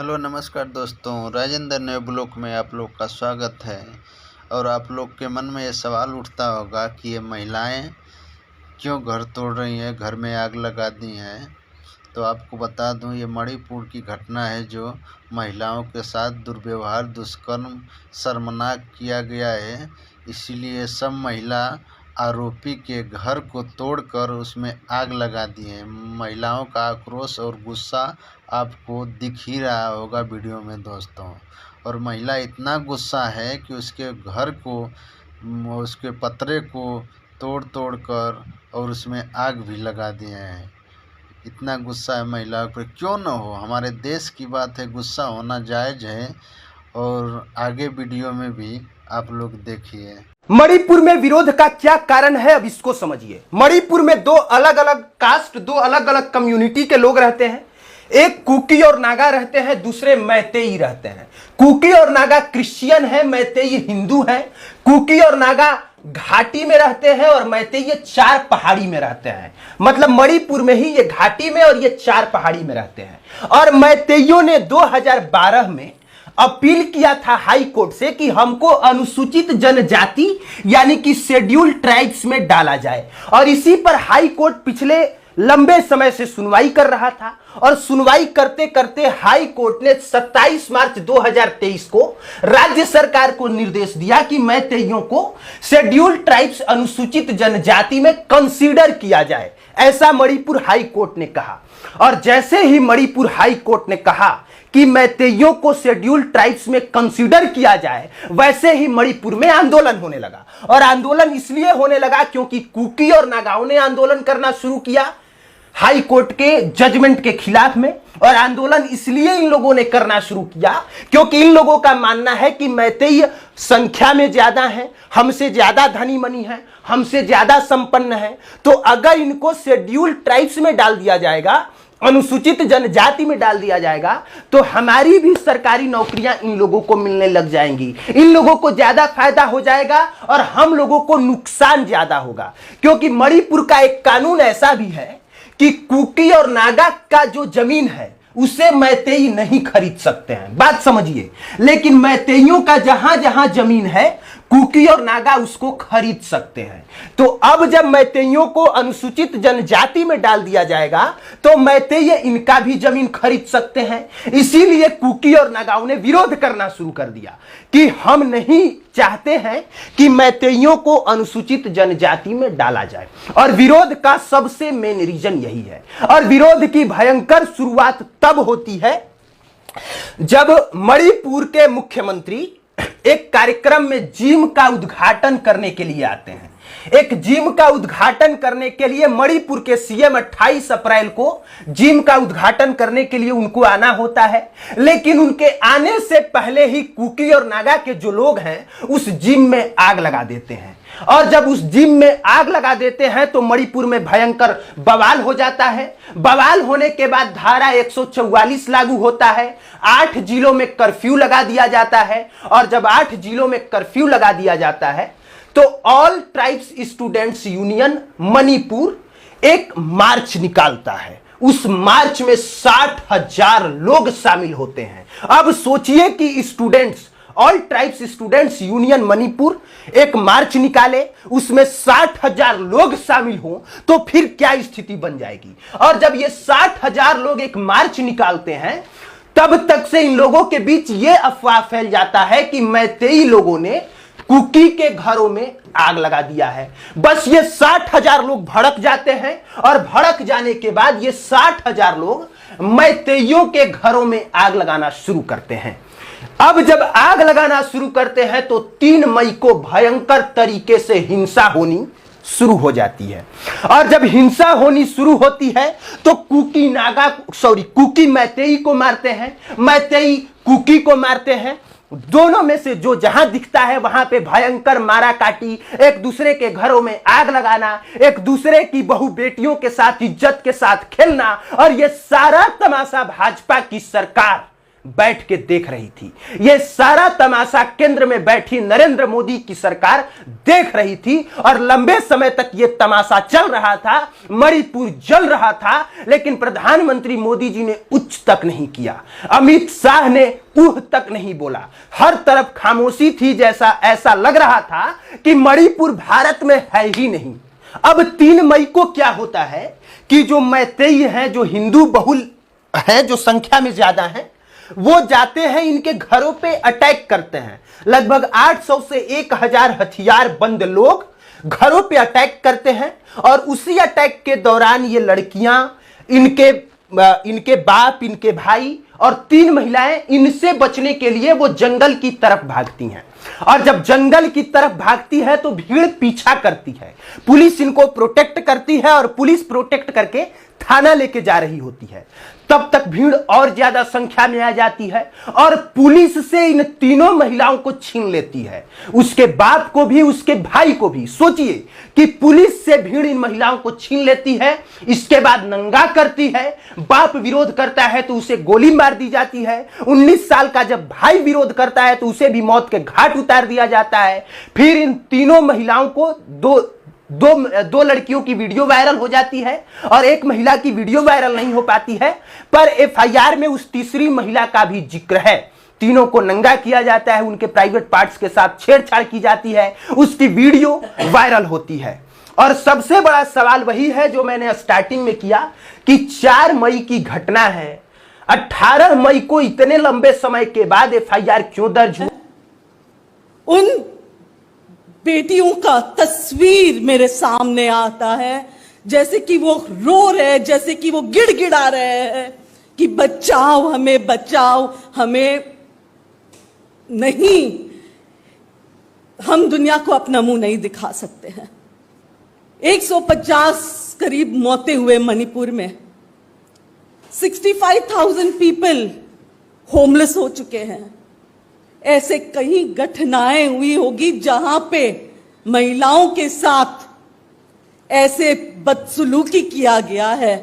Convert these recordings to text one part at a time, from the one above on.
Hello नमस्कार दोस्तों, राजेंद्र नए ब्लॉक में आप लोग का स्वागत है। और आप लोग के मन में ये सवाल उठता होगा कि ये महिलाएं क्यों घर तोड़ रही हैं, घर में आग लगा दी हैं। तो आपको बता दूं, ये मणिपुर की घटना है जो महिलाओं के साथ दुर्व्यवहार, दुष्कर्म शर्मनाक किया गया है। इसीलिए सब महिला आरोपी के घर को तोड़कर उसमें आग लगा दी है। महिलाओं का आक्रोश और गुस्सा आपको दिख ही रहा होगा वीडियो में दोस्तों। और महिला इतना गुस्सा है कि उसके घर को, उसके पतरे को तोड़ तोड़ कर और उसमें आग भी लगा दिए हैं। इतना गुस्सा है महिलाओं पर। क्यों न हो, हमारे देश की बात है, गुस्सा होना जायज़ है। और आगे वीडियो में भी आप लोग देखिए। मणिपुर में विरोध का क्या कारण है, अब इसको समझिए। मणिपुर में दो अलग अलग कास्ट, दो अलग अलग कम्युनिटी के लोग रहते हैं। एक कुकी और नागा रहते हैं, दूसरे मैतेई रहते हैं। कुकी और नागा क्रिश्चियन है, मैतेई हिंदू है। कुकी और नागा घाटी में रहते हैं और मैतेई ये चार पहाड़ी में रहते हैं। मतलब मणिपुर में ही ये घाटी में और ये चार पहाड़ी में रहते हैं। और मैतेइयों ने 2012 में अपील किया था हाई कोर्ट से कि हमको अनुसूचित जनजाति यानी कि शेड्यूल ट्राइब्स में डाला जाए। और इसी पर हाई कोर्ट पिछले लंबे समय से सुनवाई कर रहा था। और सुनवाई करते करते हाई कोर्ट ने 27 मार्च 2023 को राज्य सरकार को निर्देश दिया कि मैतेइयों को शेड्यूल ट्राइब्स अनुसूचित जनजाति में कंसीडर किया जाए, ऐसा मणिपुर हाई कोर्ट ने कहा। और जैसे ही मणिपुर हाई कोर्ट ने कहा कि मैतेइयों को शेड्यूल ट्राइब्स में कंसीडर किया जाए, वैसे ही मणिपुर में आंदोलन होने लगा। और आंदोलन इसलिए होने लगा क्योंकि कुकी और नागाओं ने आंदोलन करना शुरू किया हाई कोर्ट के जजमेंट के खिलाफ में। और आंदोलन इसलिए इन लोगों ने करना शुरू किया क्योंकि इन लोगों का मानना है कि मैतेई संख्या में ज्यादा है, हमसे ज्यादा धनी मनी है, हमसे ज्यादा संपन्न है। तो अगर इनको शेड्यूल ट्राइब्स में डाल दिया जाएगा, अनुसूचित जनजाति में डाल दिया जाएगा, तो हमारी भी सरकारी नौकरियां इन लोगों को मिलने लग जाएंगी। इन लोगों को ज्यादा फायदा हो जाएगा और हम लोगों को नुकसान ज्यादा होगा। क्योंकि मणिपुर का एक कानून ऐसा भी है कि कुकी और नागा का जो जमीन है उसे मैतेई नहीं खरीद सकते हैं, बात समझिए। लेकिन मैतेइयों का जहां जहां जमीन है कुकी और नागा उसको खरीद सकते हैं। तो अब जब मैतेइयों को अनुसूचित जनजाति में डाल दिया जाएगा तो मैतेई इनका भी जमीन खरीद सकते हैं। इसीलिए कुकी और नागाओं ने विरोध करना शुरू कर दिया कि हम नहीं चाहते हैं कि मैतेइयों को अनुसूचित जनजाति में डाला जाए। और विरोध का सबसे मेन रीजन यही है। और विरोध की भयंकर शुरुआत तब होती है जब मणिपुर के मुख्यमंत्री एक कार्यक्रम में जिम का उद्घाटन करने के लिए आते हैं। एक जिम का उद्घाटन करने के लिए मणिपुर के सीएम 28 अप्रैल को जिम का उद्घाटन करने के लिए उनको आना होता है। लेकिन उनके आने से पहले ही कुकी और नागा के जो लोग हैं उस जिम में आग लगा देते हैं। और जब उस जिम में आग लगा देते हैं तो मणिपुर में भयंकर बवाल हो जाता है। बवाल होने के बाद धारा 144 लागू होता है। 8 जिलों में कर्फ्यू लगा दिया जाता है। और जब 8 जिलों में कर्फ्यू लगा दिया जाता है तो all tribes students union Manipur एक मार्च निकालता है। उस मार्च में 60,000 लोग शामिल होते हैं। अब सोचिए कि students, all tribes students union Manipur एक मार्च निकाले, उसमें 60,000 लोग शामिल हों तो फिर क्या स्थिति बन जाएगी। और जब ये 60,000 लोग एक मार्च निकालते हैं तब तक से इन लोगों के बीच ये अफवाह फैल जाता है कि मैतेई लोगों ने कुकी के घरों में आग लगा दिया है। बस ये 60,000 लोग भड़क जाते हैं और भड़क जाने के बाद ये 60,000 लोग मैतेइयों के घरों में आग लगाना शुरू करते हैं। अब जब आग लगाना शुरू करते हैं तो 3 मई को भयंकर तरीके से हिंसा होनी शुरू हो जाती है। और जब हिंसा होनी शुरू होती है तो कुकी मैतेई को मारते हैं, मैतेई कुकी को मारते हैं। दोनों में से जो जहां दिखता है वहां पे भयंकर मारा काटी, एक दूसरे के घरों में आग लगाना, एक दूसरे की बहु बेटियों के साथ इज्जत के साथ खेलना। और ये सारा तमाशा भाजपा की सरकार बैठ के देख रही थी। यह सारा तमाशा केंद्र में बैठी नरेंद्र मोदी की सरकार देख रही थी और लंबे समय तक यह तमाशा चल रहा था। मणिपुर जल रहा था, लेकिन प्रधानमंत्री मोदी जी ने उच्च तक नहीं किया, अमित शाह ने ऊह तक नहीं बोला। हर तरफ खामोशी थी, जैसा ऐसा लग रहा था कि मणिपुर भारत में है ही नहीं। अब 3 मई को क्या होता है कि जो मैतेई हैं, जो हिंदू बहुल हैं, जो संख्या में ज्यादा हैं, वो जाते हैं, इनके घरों पे अटैक करते हैं। लगभग 800 से 1000 हथियार बंद लोग घरों पे अटैक करते हैं और उसी अटैक के दौरान ये लड़कियां, इनके बाप, इनके भाई और 3 महिलाएं इनसे बचने के लिए वो जंगल की तरफ भागती हैं। और जब जंगल की तरफ भागती है तो भीड़ पीछा करती है, पुलिस इनको प्रोटेक्ट करती है और पुलिस प्रोटेक्ट करके थाना लेके जा रही होती है। तब तक भीड़ और ज्यादा संख्या में आ जाती है और पुलिस से इन तीनों महिलाओं को छीन लेती है, उसके बाप को भी, उसके भाई को भी। सोचिए कि पुलिस से भीड़ इन महिलाओं को छीन लेती है, इसके बाद नंगा करती है। बाप विरोध करता है तो उसे गोली मार दी जाती है। 19 साल का जब भाई विरोध करता है तो उसे भी मौत के घाट उतार दिया जाता है। फिर इन तीनों महिलाओं को दो लड़कियों की वीडियो वायरल हो जाती है और एक महिला की वीडियो वायरल नहीं हो पाती है, पर एफआईआर में उस तीसरी महिला का भी जिक्र है। तीनों को नंगा किया जाता है, उनके प्राइवेट पार्ट्स के साथ छेड़छाड़ की जाती है, उसकी वीडियो वायरल होती है। और सबसे बड़ा सवाल वही है जो मैंने स्टार्टिंग में किया कि 4 मई की घटना है, 18 मई को इतने लंबे समय के बाद एफआईआर क्यों दर्ज हुई? उन बेटियों का तस्वीर मेरे सामने आता है, जैसे कि वो रो रहे हैं, जैसे कि वो गिड़गिड़ा रहे हैं कि बचाओ हमें, बचाओ हमें। नहीं, हम दुनिया को अपना मुंह नहीं दिखा सकते हैं। 150 करीब मौतें हुए मणिपुर में, 65,000 पीपल होमलेस हो चुके हैं। ऐसे कई घटनाएं हुई होगी जहां पे महिलाओं के साथ ऐसे बदसलूकी किया गया है।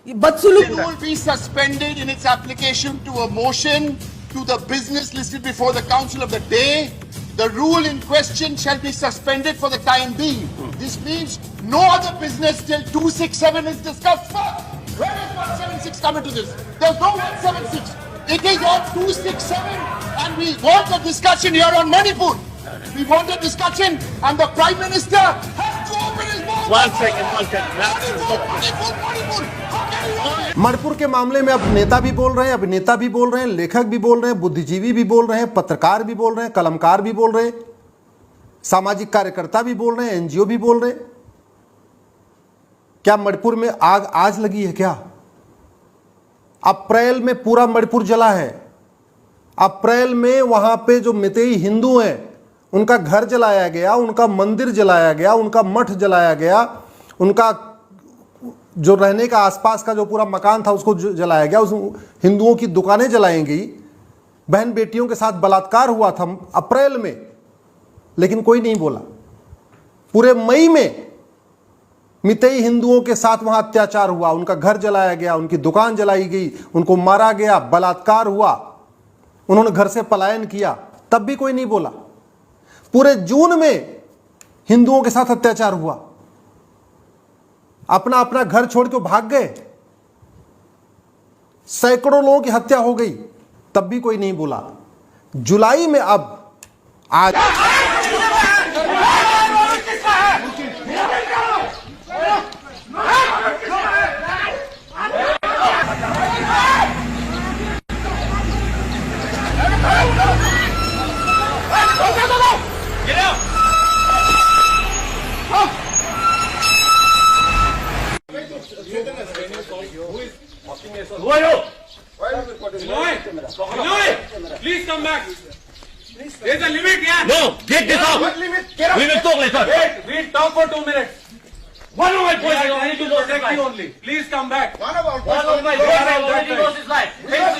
It will be suspended in its application to a motion to the business listed before the council of the day. The rule in question shall be suspended for the time being. This means no other business till 267 is discussed first. Where is 176 come into this? There's no 176. It is on 267 and we want a discussion here on Manipur. We want a discussion and the Prime Minister has to open his mouth. One second. Manipur. Manipur के मामले में अब नेता भी बोल रहे हैं, अभिनेता भी बोल रहे हैं, लेखक भी बोल रहे हैं, बुद्धिजीवी भी बोल रहे हैं, पत्रकार भी बोल रहे हैं, कलमकार भी बोल रहे हैं, सामाजिक कार्यकर्ता भी बोल रहे हैं, एनजीओ भी बोल रहे हैं। क्या मणिपुर में आग आज लगी है क्या? अप्रैल में पूरा मणिपुर जला है। अप्रैल में वहां पे जो मितेई हिंदू हैं उनका घर जलाया गया, उनका मंदिर जलाया गया, उनका मठ जलाया गया, उनका जो रहने का आसपास का जो पूरा मकान था उसको जलाया गया, उस हिंदुओं की दुकानें जलाई गई, बहन बेटियों के साथ बलात्कार हुआ था अप्रैल में, लेकिन कोई नहीं बोला। पूरे मई में मितेई हिंदुओं के साथ वहां अत्याचार हुआ, उनका घर जलाया गया, उनकी दुकान जलाई गई, उनको मारा गया, बलात्कार हुआ, उन्होंने घर से पलायन किया, तब भी कोई नहीं बोला। पूरे जून में हिंदुओं के साथ अत्याचार हुआ, अपना अपना घर छोड़ के भाग गए, सैकड़ों लोगों की हत्या हो गई, तब भी कोई नहीं बोला। जुलाई में अब आज Who are you? Please come back. There's a limit here. No, get this out. What limit? We will talk later. Wait, we'll talk for 2 minutes. One of my boys, I need to protect you only. Please come back. One of my boys already lost his life.